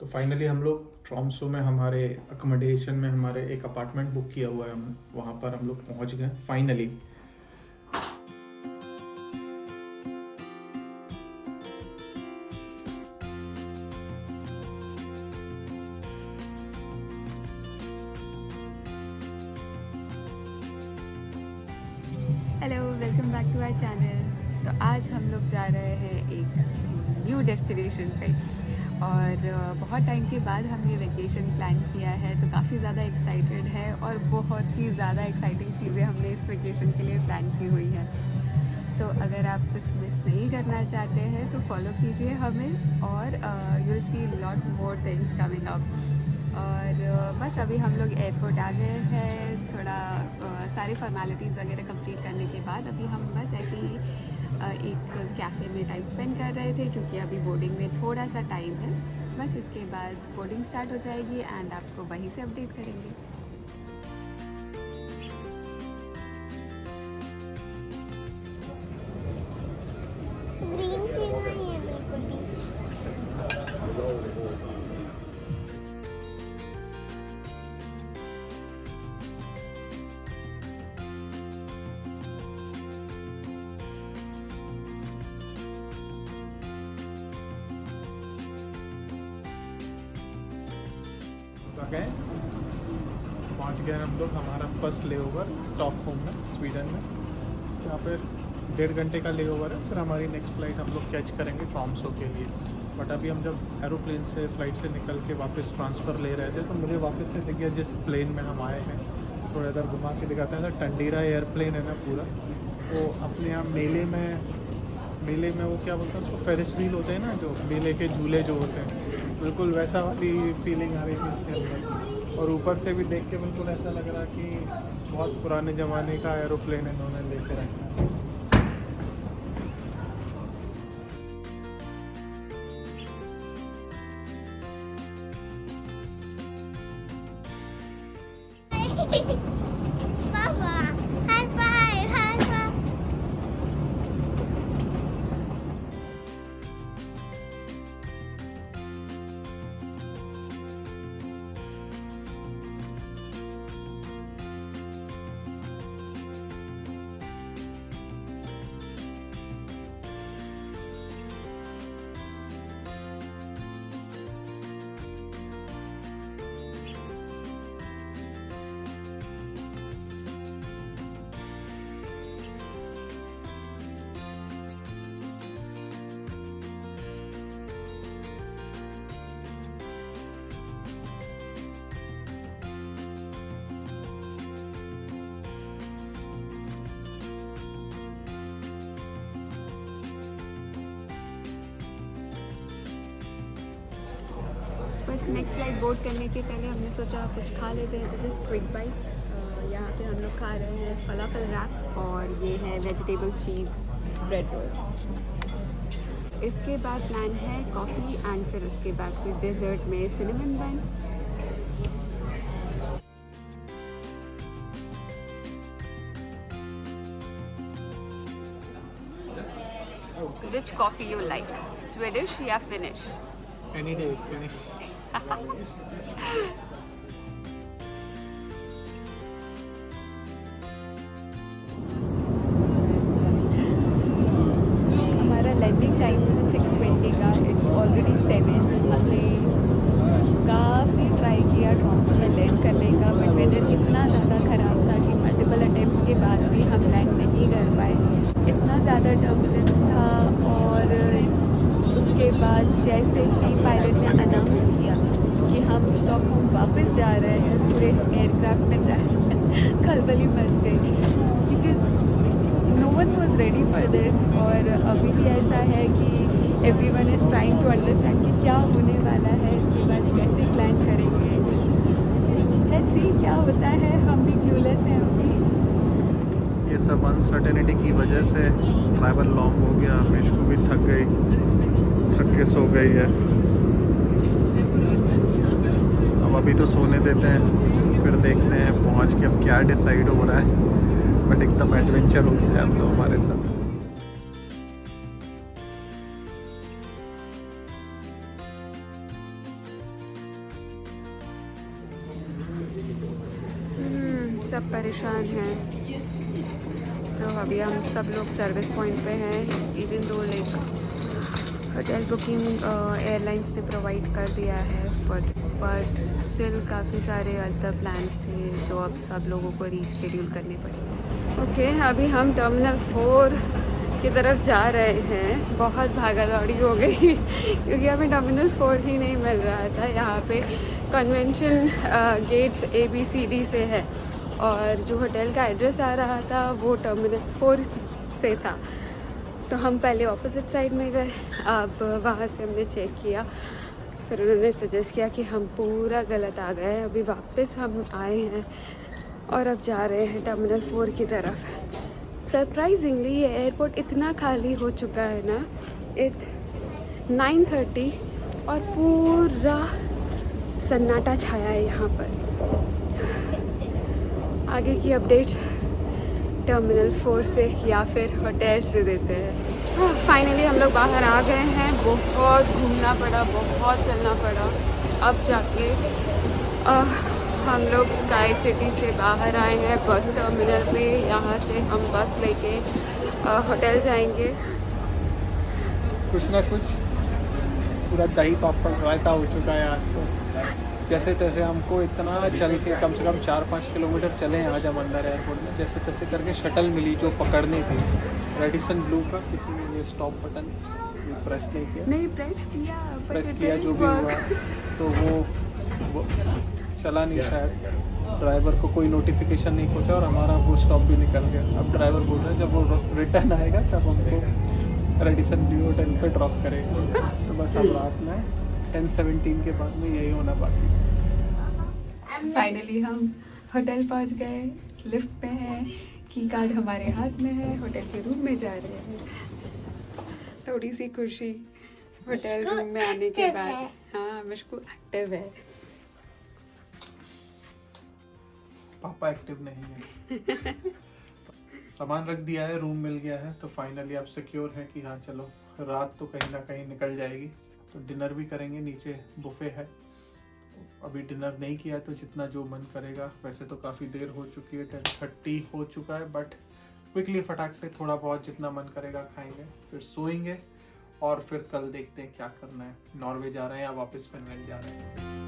तो फाइनली हम लोग ट्रॉम्सो में हमारे अकोमोडेशन में हमारे एक अपार्टमेंट बुक किया हुआ है हमने, वहाँ पर हम लोग पहुँच गए finally. Hello, welcome back to our channel. तो आज हम लोग जा रहे हैं एक न्यू डेस्टिनेशन पे और बहुत टाइम के बाद हमने वेकेशन प्लान किया है, तो काफ़ी ज़्यादा एक्साइटेड है और बहुत ही ज़्यादा एक्साइटिंग चीज़ें हमने इस वेकेशन के लिए प्लान की हुई हैं। तो अगर आप कुछ मिस नहीं करना चाहते हैं तो फॉलो कीजिए हमें और you will see lot more things coming up. और बस अभी हम लोग एयरपोर्ट आ गए हैं, थोड़ा सारी फॉर्मेलिटीज़ वगैरह कंप्लीट करने के बाद अभी हम बस ऐसे ही एक कैफ़े में टाइम स्पेंड कर रहे थे, क्योंकि अभी बोर्डिंग में थोड़ा सा टाइम है। बस इसके बाद बोर्डिंग स्टार्ट हो जाएगी एंड आपको वहीं से अपडेट करेंगे। ग्रीन फील नहीं है बिल्कुल भी। गए पहुँच गए हम लोग हमारा फर्स्ट लेओवर स्टॉकहोम में, स्वीडन में। यहाँ पर 1.5 घंटे का लेओवर है, फिर हमारी नेक्स्ट फ़्लाइट हम लोग कैच करेंगे ट्रॉम्सो के लिए। बट अभी हम जब एरोप्लेन से फ़्लाइट से निकल के वापस ट्रांसफ़र ले रहे थे तो मुझे वापस से दिख गया जिस प्लेन में हम आए हैं। थोड़ा इधर घुमा के दिखाते हैं, तो टंडीरा एयरप्लेन है ना पूरा, वो अपने यहाँ मेले में वो क्या बोलते हैं उसको, फेरिस व्हील होते हैं ना, जो मेले के झूले जो होते हैं, बिल्कुल वैसा वाली फीलिंग आ रही थी इसके अंदर। और ऊपर से भी देख के बिल्कुल ऐसा लग रहा कि बहुत पुराने ज़माने का एरोप्लेन इन्होंने लेकर रखा है। पापा हाई फाइव, हाई फाइव। बस नेक्स्ट फ्लाइट बोर्ड करने के पहले हमने सोचा कुछ खा लेते हैं, तो जस्ट क्विक बाइट्स। यहाँ पे हम लोग खा रहे हैं फलाफल रैप और ये है वेजिटेबल चीज़ ब्रेड रोल। इसके बाद प्लान है कॉफ़ी एंड फिर उसके बाद फिर डेजर्ट में सिनेमन बन। Which coffee you like? Swedish या Finnish? Any day finish. हमारा लैंडिंग टाइम था 6:20 का, इट्स ऑलरेडी 7। हमने काफ़ी ट्राई किया ट्रॉम्सो में लैंड करने का, बट वेदर इतना ज़्यादा ख़राब था कि मल्टीपल अटेम्प्ट्स के बाद भी हम लैंड नहीं कर पाए। इतना ज़्यादा टर्बुलेंस था और उसके बाद जैसे ही पायलट ने अनाउंस किया कि हम स्टॉकहोम वापस जा रहे हैं, पूरे एयरक्राफ्ट में खलबली मच गई, because no one was ready for this. और अभी भी ऐसा है कि everyone is trying to understand कि क्या होने वाला है, इसके बाद कैसे प्लान करेंगे। लेट्स सी क्या होता है, हम भी क्लूलेस हैं अभी। ये सब अनसर्टेनिटी की वजह से ट्रैवल लॉन्ग हो गया, मिशू भी थक के सो गई है। अब अभी तो सोने देते हैं, फिर देखते हैं पहुंच के अब क्या डिसाइड हो रहा है। बट एकदम एडवेंचर हो गया अब तो हमारे साथ। सब परेशान हैं। तो अभी हम सब लोग सर्विस पॉइंट पे हैं। Even though like hotel booking airlines ने प्रोवाइड कर दिया है, बट स्टिल काफ़ी सारे अदर प्लान्स थे जो अब सब लोगों को रीशेड्यूल करने पड़े। ओके, अभी हम टर्मिनल 4 की तरफ जा रहे हैं। बहुत भागा दौड़ी हो गई क्योंकि हमें टर्मिनल 4 ही नहीं मिल रहा था। यहाँ पे कन्वेंशन गेट्स ABCD से है और जो होटल का एड्रेस आ रहा था वो टर्मिनल 4 से था। तो हम पहले ऑपोजिट साइड में गए। अब वहाँ से हमने चेक किया, फिर उन्होंने सजेस्ट किया कि हम पूरा गलत आ गए। अभी वापस हम आए हैं और अब जा रहे हैं टर्मिनल 4 की तरफ। सरप्राइजिंगली ये एयरपोर्ट इतना खाली हो चुका है ना। इट्स 9:30 और पूरा सन्नाटा छाया है यहाँ पर। आगे की अपडेट टर्मिनल 4 से या फिर होटल से देते हैं। फाइनली हम लोग बाहर आ गए हैं। बहुत घूमना पड़ा, बहुत चलना पड़ा। अब जाके हम लोग स्काई सिटी से बाहर आए हैं बस टर्मिनल पे। यहाँ से हम बस लेके होटल जाएंगे। कुछ ना कुछ पूरा दही पापड़ रायता हो चुका है आज तो। जैसे तैसे हमको इतना चल के कम से कम 4-5 किलोमीटर चले हैं आज हम अंदर एयरपोर्ट में। जैसे तैसे करके शटल मिली जो पकड़नी थी, रेडिसन ब्लू का। किसी ने ये स्टॉप बटन प्रेस नहीं किया। नहीं प्रेस किया जो भी हुआ तो वो चला नहीं शायद। ड्राइवर को कोई नोटिफिकेशन नहीं पहुंचा और हमारा वो स्टॉप भी निकल गया। अब ड्राइवर बोल रहा है जब वो रिटर्न आएगा तब हमको रेडिसन ब्लू होटल पे ड्रॉप करेगा। तो बस अब रात में 10:17 के बाद में यही होना बाकी है। फाइनली हम होटल पहुंच गए। लिफ्ट पे हैं, की कार्ड हमारे हाथ में है, होटल के रूम में जा रहे हैं। थोड़ी सी खुशी होटल रूम में आने के बाद। हाँ, मुझको एक्टिव है। पापा एक्टिव नहीं है। सामान रख दिया है, रूम मिल गया है, तो फाइनली अब सिक्योर है कि हाँ चलो रात तो कहीं ना कहीं निकल जाएगी। तो डिनर भी करेंगे, नीचे बुफे है। अभी डिनर नहीं किया तो जितना जो मन करेगा। वैसे तो काफ़ी देर हो चुकी है, 10:30 हो चुका है, बट क्विकली फटाक से थोड़ा बहुत जितना मन करेगा खाएंगे, फिर सोएंगे और फिर कल देखते हैं क्या करना है। नॉर्वे जा रहे हैं या वापस फिनलैंड जा रहे हैं।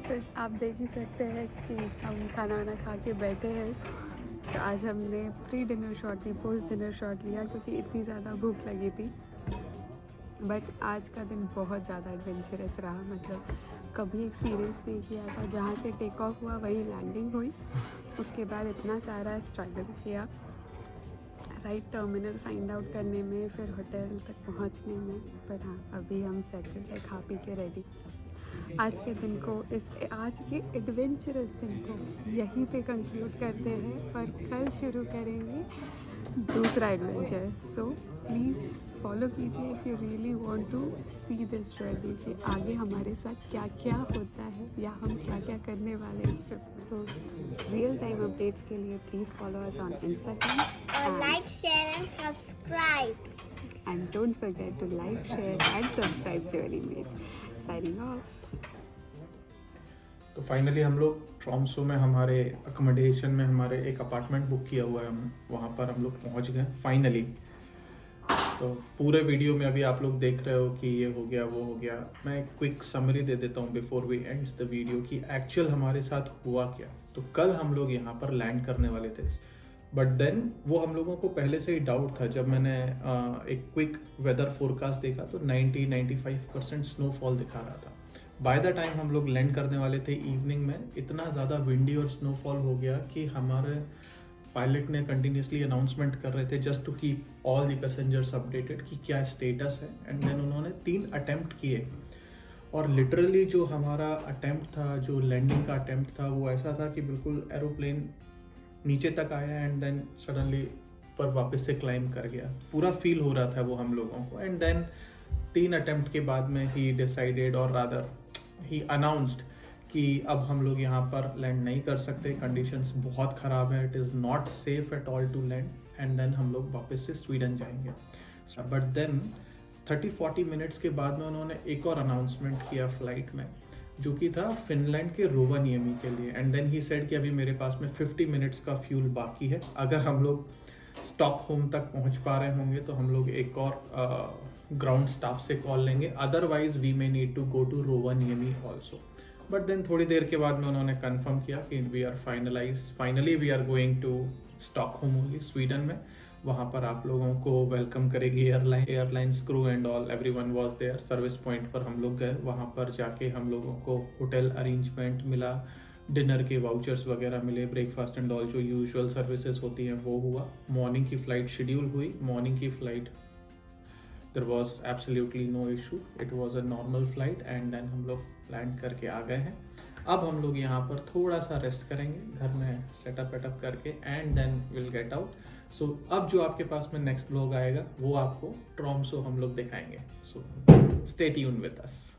तो आप देख ही सकते हैं कि हम खाना वाना खा के बैठे हैं। तो आज हमने प्री डिनर शॉट नहीं, पोस्ट डिनर शॉट लिया क्योंकि इतनी ज़्यादा भूख लगी थी। बट आज का दिन बहुत ज़्यादा एडवेंचरस रहा। मतलब कभी एक्सपीरियंस नहीं किया था। जहाँ से टेक ऑफ हुआ वही लैंडिंग हुई। उसके बाद इतना सारा स्ट्रगल किया राइट टर्मिनल फाइंड आउट करने में, फिर होटल तक पहुँचने में। पर हाँ, अभी हम सेटल्ड है, खा पी के रेडी। आज के दिन को, आज के एडवेंचरस दिन को यहीं पे कंक्लूड करते हैं, पर कल शुरू करेंगे दूसरा एडवेंचर। सो प्लीज़ फॉलो कीजिए if you really want to see this journey कि आगे हमारे साथ क्या क्या होता है या हम क्या क्या करने वाले हैं इस ट्रिप में। तो रियल टाइम अपडेट्स के लिए please follow us on Instagram और like share and subscribe and don't forget to like share and subscribe journey mates. Signing off. तो फाइनली हम लोग ट्रॉम्सो में हमारे अकोमोडेशन में हमारे एक अपार्टमेंट बुक किया हुआ है। हम वहाँ पर हम लोग पहुँच गए फाइनली। तो पूरे वीडियो में अभी आप लोग देख रहे हो कि ये हो गया वो हो गया। मैं एक क्विक समरी दे देता हूँ before we ends the video कि एक्चुअल हमारे साथ हुआ क्या। तो कल हम लोग यहाँ पर लैंड करने वाले थे, बट देन वो हम लोगों को पहले से ही डाउट था। जब मैंने एक क्विक वेदर फोरकास्ट देखा तो 90-95% स्नोफॉल दिखा रहा था। बाय द टाइम हम लोग लैंड करने वाले थे इवनिंग में, इतना ज़्यादा विंडी और स्नोफॉल हो गया कि हमारे पायलट ने कंटिन्यूसली अनाउंसमेंट कर रहे थे just to keep all the passengers updated कि क्या स्टेटस है। एंड देन उन्होंने 3 अटेम्प्ट किए और लिटरली जो हमारा अटेम्प्ट था, जो लैंडिंग का अटेम्प्ट था, वो ऐसा था कि बिल्कुल एरोप्लेन नीचे तक आया एंड देन सडनली पर वापस से क्लाइंब कर गया। पूरा फील हो रहा था वो हम लोगों को। एंड देन 3 अटेम्प्ट के बाद में ही डिसाइडेड और रादर ही अनाउंस्ड कि अब हम लोग यहाँ पर लैंड नहीं कर सकते, कंडीशंस बहुत ख़राब है, it is not safe at all to land. And then हम लोग वापस से स्वीडन जाएंगे। बट देन 30-40 मिनट्स के बाद में उन्होंने एक और अनाउंसमेंट किया फ्लाइट में जो कि था फिनलैंड के रोवानियमी के लिए। एंड देन ही सेड कि अभी मेरे पास में 50 मिनट्स का फ्यूल बाकी है, अगर हम लोग स्टॉकहोम तक पहुंच पा रहे होंगे तो हम लोग एक और ग्राउंड स्टाफ से कॉल लेंगे, otherwise we may need to go to Rovaniemi also. But then थोड़ी देर के बाद में उन्होंने कंफर्म किया कि finally we are going to Stockholm only, Sweden में। वहाँ पर आप लोगों को वेलकम करेगी airlines crew and all, everyone was there. Service point पर हम लोग गए, वहाँ पर जाके हम लोगों को होटल अरेंजमेंट मिला, डिनर के वाउचर्स वगैरह मिले, ब्रेकफास्ट एंड ऑल जो यूजुअल सर्विसेज होती हैं वो हुआ। मॉर्निंग की फ़्लाइट शेड्यूल हुई, मॉर्निंग की flight there was absolutely no issue, it was a normal flight. And then हम लोग लैंड करके आ गए हैं। अब हम लोग यहाँ पर थोड़ा सा रेस्ट करेंगे घर में सेटअप वेटअप करके, and then will get out. So अब जो आपके पास में नेक्स्ट ब्लॉग आएगा वो आपको ट्रॉम्सो हम लोग दिखाएंगे। So stay tuned with us.